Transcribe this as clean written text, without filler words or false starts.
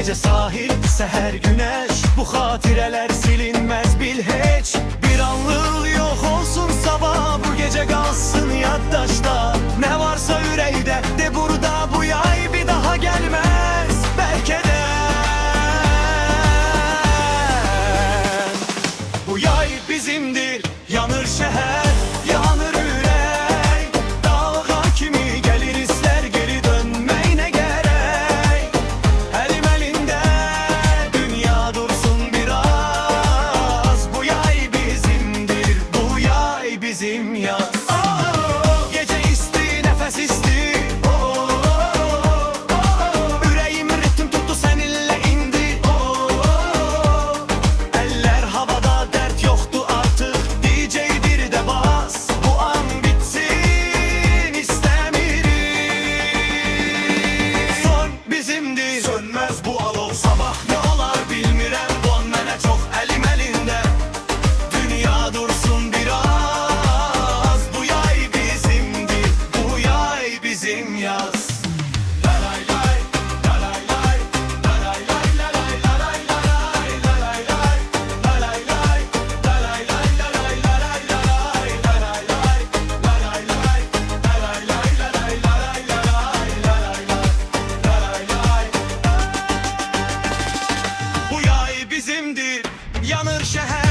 Gece sahil, seher güneş, bu hatireler silinmez bil hiç. Bir anlığıl yok olsun sabah, bu gece kalsın yaddaşta. Ne varsa yüreğde de burada, bu yay bir daha gelmez belki de. Bu yay bizimdir, yanır şehir, yanır yürek. Dalga kimi gelir ister, geri dönmeyine gerek. Elim elinde, dünya dursun biraz. Bu yay bizimdir, bu yay bizim yaz. Gece isti, nefes isti. Yüreğim ritim tuttu, seninle indi. Eller havada, dert yoktu artık. DJ'dir de bas, bu an bitsin istemirim. Son bizimdir, sönmez bu alov. Sabah ne olar bilmirəm, bu an mənə çox əlim əlində. Dünya dursun biraz, bu yay bizimdir, bu yay bizim yaz. Bu yay bizimdir, yanır şehir.